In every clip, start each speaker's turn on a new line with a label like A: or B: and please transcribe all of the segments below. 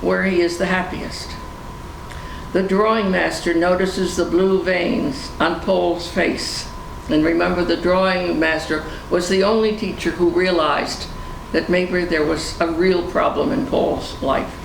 A: where he is the happiest. The drawing master notices the blue veins on Paul's face. And remember, the drawing master was the only teacher who realized that maybe there was a real problem in Paul's life.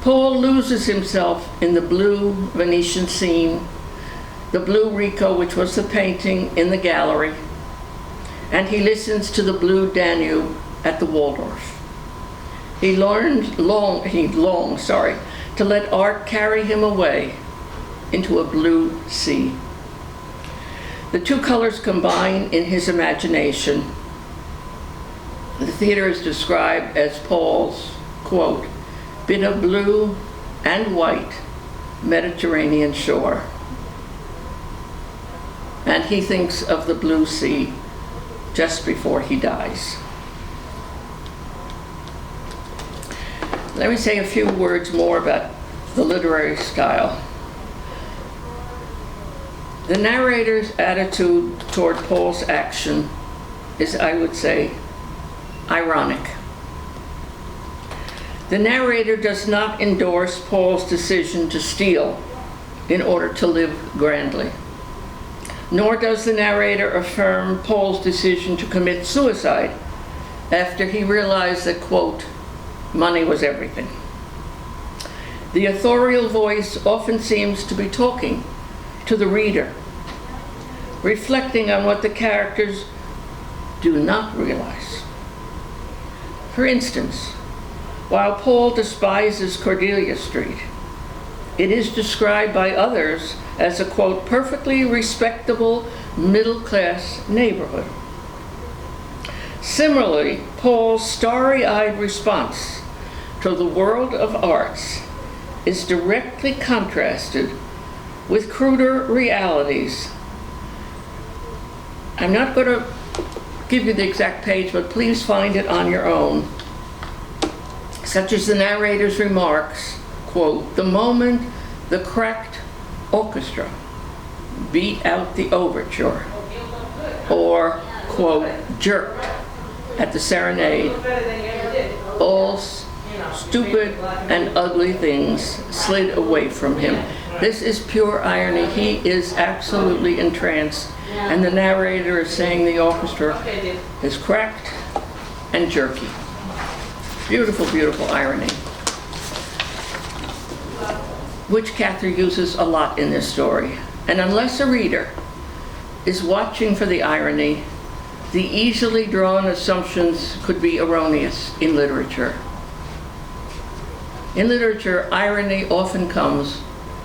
A: Paul loses himself in the blue Venetian scene, the blue Rico, which was the painting in the gallery, and he listens to the blue Danube at the Waldorf. He longs to let art carry him away into a blue sea. The two colors combine in his imagination. The theater is described as Paul's, quote, bit of blue and white Mediterranean shore. And he thinks of the blue sea just before he dies. Let me say a few words more about the literary style. The narrator's attitude toward Paul's action is, I would say, ironic. The narrator does not endorse Paul's decision to steal in order to live grandly, nor does the narrator affirm Paul's decision to commit suicide after he realized that, quote, money was everything. The authorial voice often seems to be talking to the reader, reflecting on what the characters do not realize. For instance, while Paul despises Cordelia Street, it is described by others as a, quote, perfectly respectable middle-class neighborhood. Similarly, Paul's starry-eyed response to the world of arts is directly contrasted with cruder realities. I'm not going to give you the exact page, but please find it on your own. Such as the narrator's remarks, quote, the moment the cracked orchestra beat out the overture, or, quote, jerked at the serenade, all stupid and ugly things slid away from him. This is pure irony. He is absolutely entranced, and the narrator is saying the orchestra is cracked and jerky. Beautiful, beautiful irony, which Cather uses a lot in this story. And unless a reader is watching for the irony, the easily drawn assumptions could be erroneous in literature. In literature, irony often comes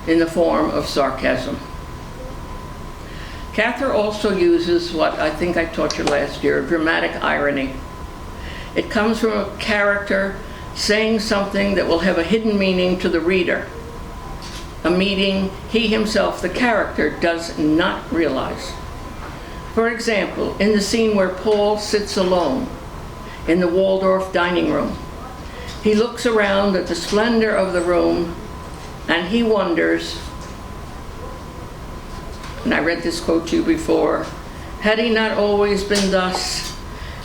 A: in the form of sarcasm. Cather also uses what I think I taught you last year, dramatic irony. It comes from a character saying something that will have a hidden meaning to the reader, a meaning he himself, the character, does not realize. For example, in the scene where Paul sits alone in the Waldorf dining room, he looks around at the splendor of the room and he wonders, and I read this quote to you before, had he not always been thus?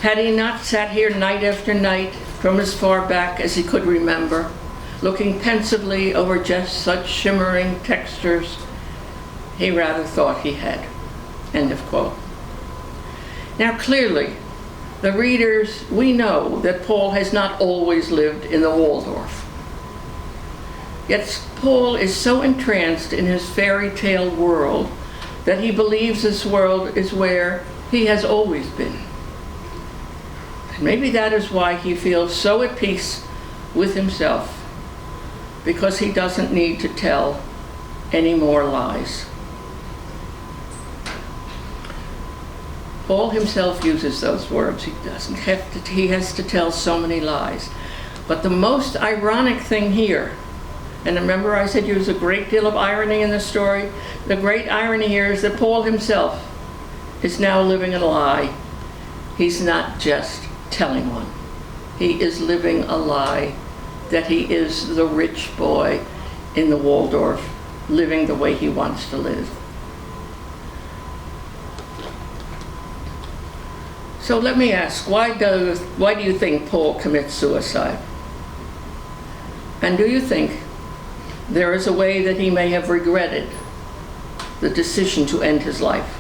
A: Had he not sat here night after night from as far back as he could remember, looking pensively over just such shimmering textures? He rather thought he had. End of quote. Now clearly, the readers, we know that Paul has not always lived in the Waldorf. Yet Paul is so entranced in his fairy tale world that he believes this world is where he has always been. And maybe that is why he feels so at peace with himself, because he doesn't need to tell any more lies. Paul himself uses those words. He has to tell so many lies. But the most ironic thing here, and remember I said there's a great deal of irony in the story, the great irony here is that Paul himself is now living a lie. He's not just telling one. He is living a lie that he is the rich boy in the Waldorf, living the way he wants to live. So let me ask, why do you think Paul commits suicide? And do you think there is a way that he may have regretted the decision to end his life?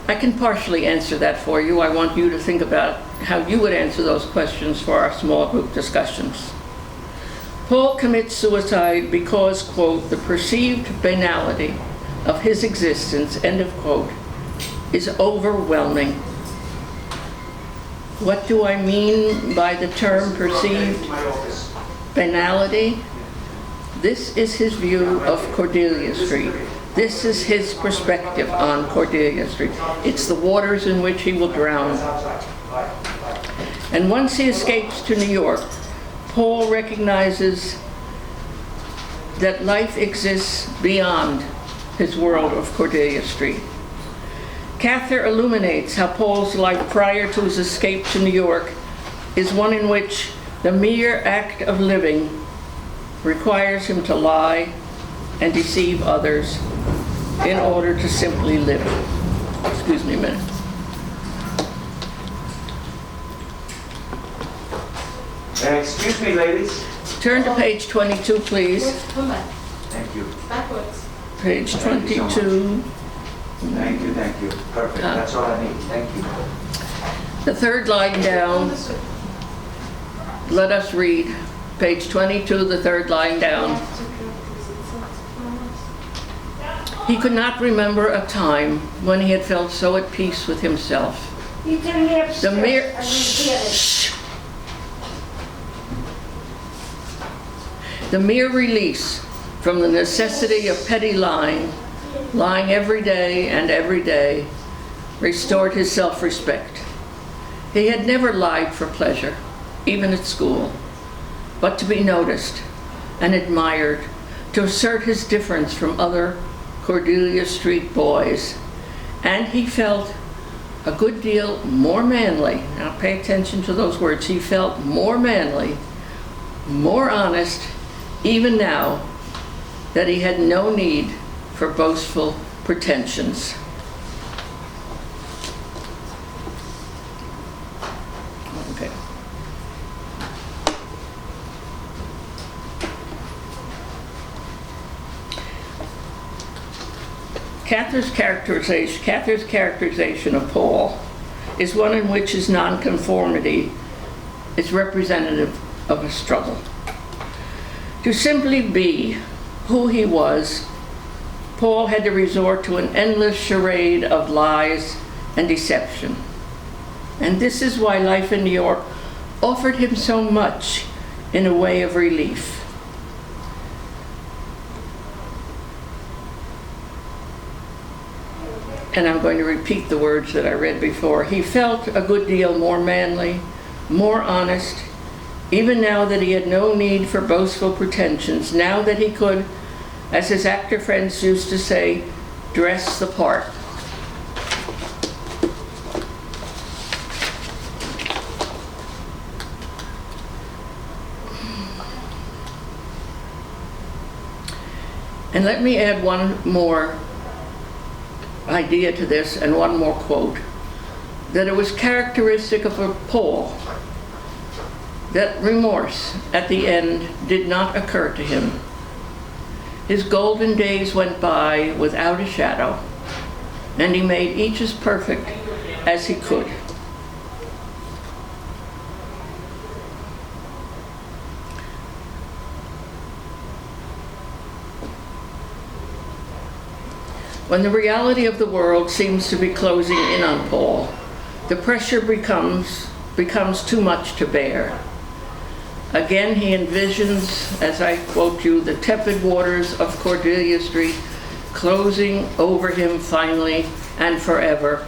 A: I can partially answer that for you. I want you to think about how you would answer those questions for our small group discussions. Paul commits suicide because, quote, the perceived banality of his existence, end of quote, is overwhelming. What do I mean by the term perceived banality? This is his view of Cordelia Street. This is his perspective on Cordelia Street. It's the waters in which he will drown. And once he escapes to New York, Paul recognizes that life exists beyond his world of Cordelia Street. Cather illuminates how Paul's life prior to his escape to New York is one in which the mere act of living requires him to lie and deceive others in order to simply live. Excuse me a minute.
B: Excuse me, ladies.
A: Turn to page 22, please.
B: Thank you.
C: Backwards.
A: Page
B: Thank you so
A: 22.
B: Thank you, thank you. Perfect, that's all I need. Thank you.
A: The third line down. Let us read. Page 22, the third line down. He could not remember a time when he had felt so at peace with himself.
C: You tell me upstairs.
A: The mere
C: I will get it.
A: shh. The mere release from the necessity of petty lying every day, restored his self-respect. He had never lied for pleasure, even at school, but to be noticed and admired, to assert his difference from other Cordelia Street boys. And he felt a good deal more manly. Now pay attention to those words. He felt more manly, more honest, even now that he had no need for boastful pretensions. Okay. Cather's characterization of Paul is one in which his nonconformity is representative of a struggle. To simply be who he was, Paul had to resort to an endless charade of lies and deception. And this is why life in New York offered him so much in a way of relief. And I'm going to repeat the words that I read before. He felt a good deal more manly, more honest, even now that he had no need for boastful pretensions, now that he could, as his actor friends used to say, dress the part. And let me add one more idea to this and one more quote, that it was characteristic of Paul that remorse at the end did not occur to him. His golden days went by without a shadow, and he made each as perfect as he could. When the reality of the world seems to be closing in on Paul, the pressure becomes too much to bear. Again, he envisions, as I quote you, the tepid waters of Cordelia Street closing over him finally and forever.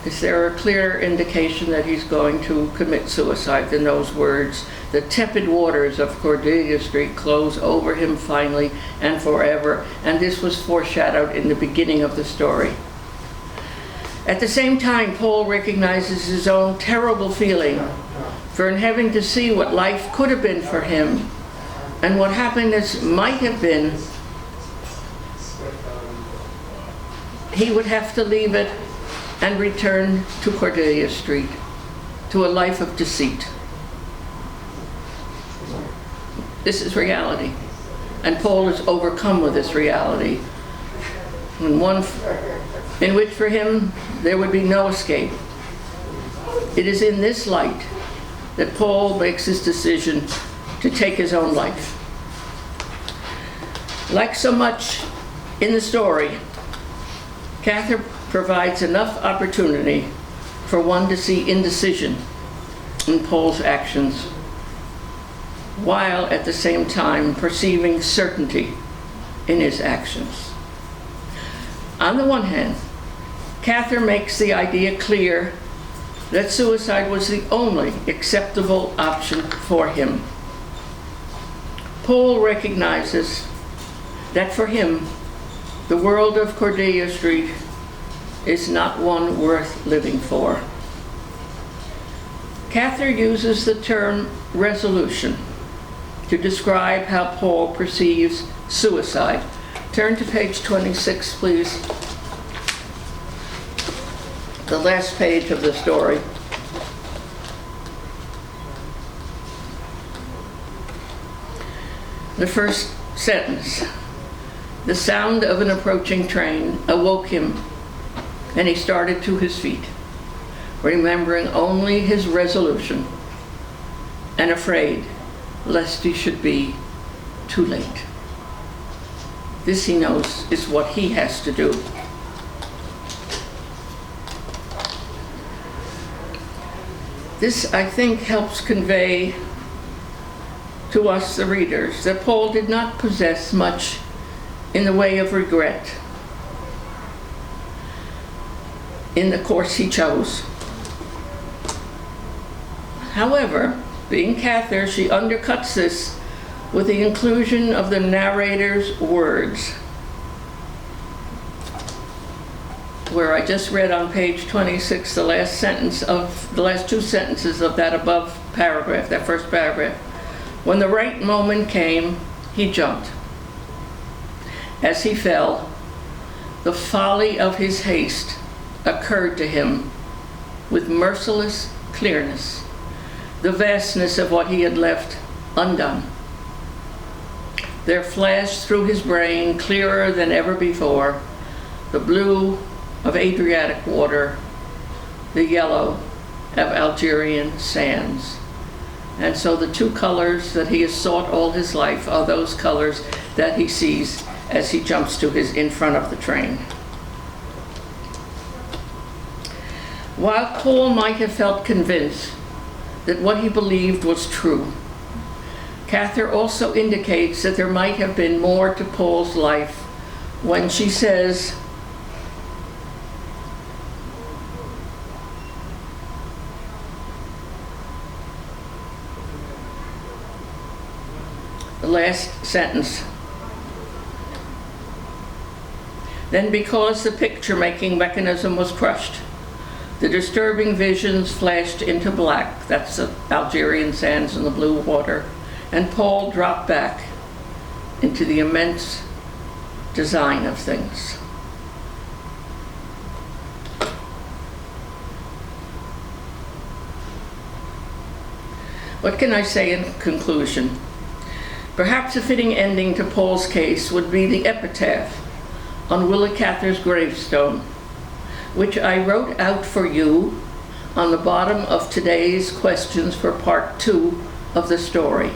A: Is there a clearer indication that he's going to commit suicide than those words? The tepid waters of Cordelia Street close over him finally and forever. And this was foreshadowed in the beginning of the story. At the same time, Paul recognizes his own terrible feeling for having to see what life could have been for him and what happiness might have been. He would have to leave it and return to Cordelia Street, to a life of deceit. This is reality. And Paul is overcome with this reality. And one in which for him there would be no escape. It is in this light that Paul makes his decision to take his own life. Like so much in the story, Cather provides enough opportunity for one to see indecision in Paul's actions, while at the same time perceiving certainty in his actions. On the one hand, Cather makes the idea clear that suicide was the only acceptable option for him. Paul recognizes that for him, the world of Cordelia Street is not one worth living for. Cather uses the term resolution to describe how Paul perceives suicide. Turn to page 26, please. The last page of the story. The first sentence. The sound of an approaching train awoke him, and he started to his feet, remembering only his resolution and afraid lest he should be too late. This, he knows, is what he has to do. This, I think, helps convey to us, the readers, that Paul did not possess much in the way of regret in the course he chose. However, being Cather, she undercuts this with the inclusion of the narrator's words, where I just read on page 26 the last two sentences of that above paragraph, that first paragraph. When the right moment came, he jumped. As he fell, the folly of his haste occurred to him with merciless clearness, the vastness of what he had left undone. There flashed through his brain, clearer than ever before, the blue of Adriatic water, the yellow of Algerian sands. And so the two colors that he has sought all his life are those colors that he sees as he jumps to his in front of the train. While Paul might have felt convinced that what he believed was true, Cather also indicates that there might have been more to Paul's life when she says, the last sentence. Then, because the picture-making mechanism was crushed, the disturbing visions flashed into black. That's the Algerian sands and the blue water. And Paul dropped back into the immense design of things. What can I say in conclusion? Perhaps a fitting ending to Paul's case would be the epitaph on Willa Cather's gravestone, which I wrote out for you on the bottom of today's questions for part 2 of the story.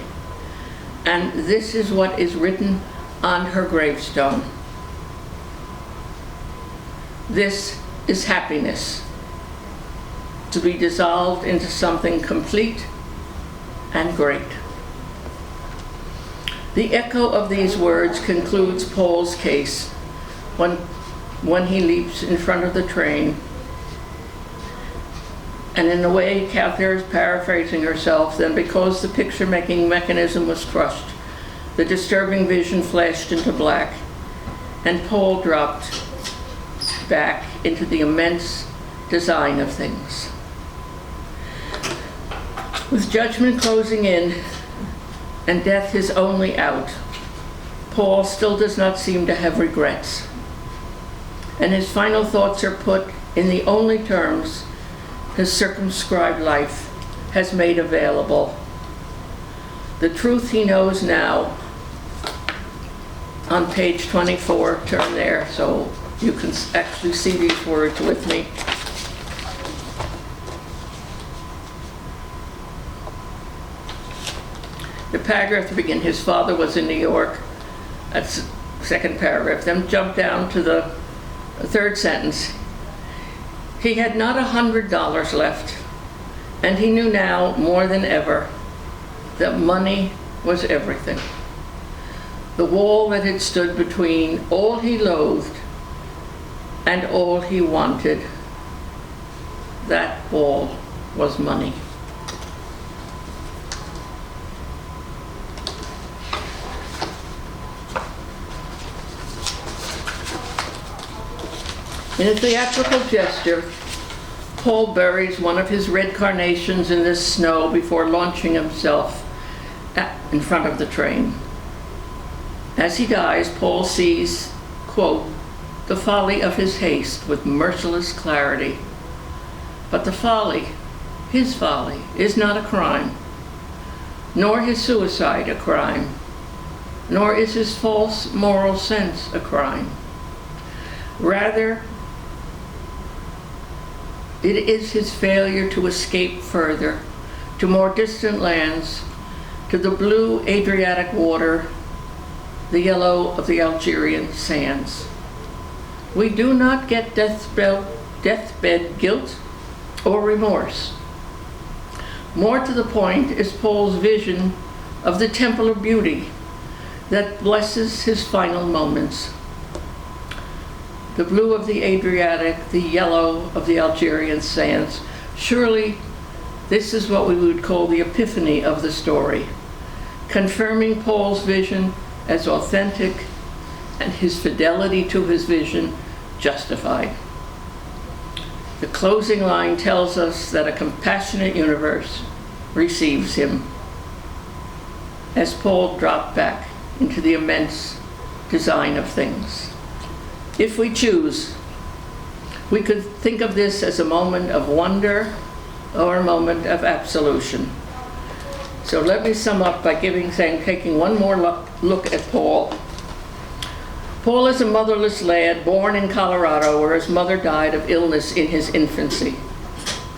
A: And this is what is written on her gravestone. This is happiness, to be dissolved into something complete and great. The echo of these words concludes Paul's case when he leaps in front of the train. And in a way, Cather is paraphrasing herself, then because the picture-making mechanism was crushed, the disturbing vision flashed into black, and Paul dropped back into the immense design of things. With judgment closing in and death his only out, Paul still does not seem to have regrets. And his final thoughts are put in the only terms his circumscribed life has made available. The truth he knows now. On page 24, turn there so you can actually see these words with me. The paragraph begins, his father was in New York. That's the second paragraph. Then jump down to the third sentence. He had not $100 left, and he knew now more than ever that money was everything. The wall that had stood between all he loathed and all he wanted, that wall was money. In a theatrical gesture, Paul buries one of his red carnations in the snow before launching himself in front of the train. As he dies, Paul sees, quote, the folly of his haste with merciless clarity. But the folly, his folly, is not a crime, nor his suicide a crime, nor is his false moral sense a crime. Rather, it is his failure to escape further, to more distant lands, to the blue Adriatic water, the yellow of the Algerian sands. We do not get deathbed guilt or remorse. More to the point is Paul's vision of the temple of beauty that blesses his final moments. The blue of the Adriatic, the yellow of the Algerian sands. Surely this is what we would call the epiphany of the story, confirming Paul's vision as authentic and his fidelity to his vision justified. The closing line tells us that a compassionate universe receives him as Paul dropped back into the immense design of things. If we choose, we could think of this as a moment of wonder or a moment of absolution. So let me sum up by taking one more look at Paul. Paul is a motherless lad born in Colorado, where his mother died of illness in his infancy.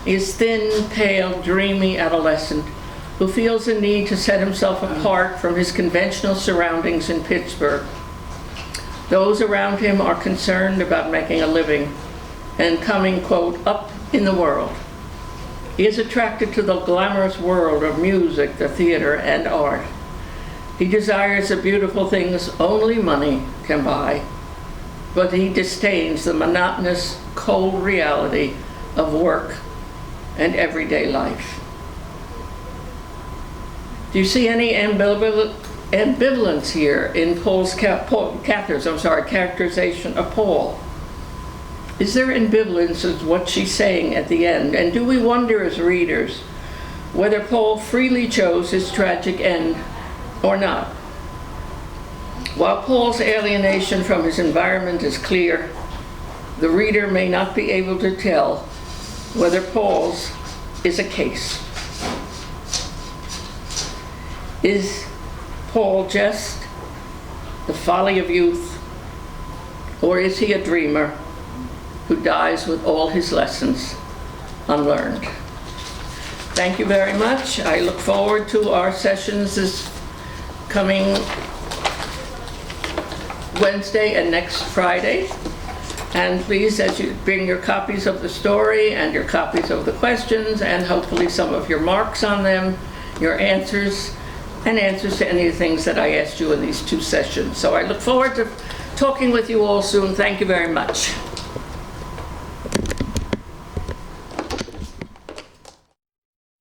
A: He is thin, pale, dreamy adolescent who feels a need to set himself apart from his conventional surroundings in Pittsburgh. Those around him are concerned about making a living and coming, quote, up in the world. He is attracted to the glamorous world of music, the theater, and art. He desires the beautiful things only money can buy, but he disdains the monotonous, cold reality of work and everyday life. Do you see any ambivalence here in characterization of Paul? Is there ambivalence in what she's saying at the end? And do we wonder as readers whether Paul freely chose his tragic end or not? While Paul's alienation from his environment is clear, the reader may not be able to tell whether Paul's is a case. Is Paul just the folly of youth, or is he a dreamer who dies with all his lessons unlearned? Thank you very much. I look forward to our sessions this coming Wednesday and next Friday. And please, as you bring your copies of the story and your copies of the questions and hopefully some of your marks on them, your answers, and answers to any of the things that I asked you in these two sessions. So I look forward to talking with you all soon. Thank you very much.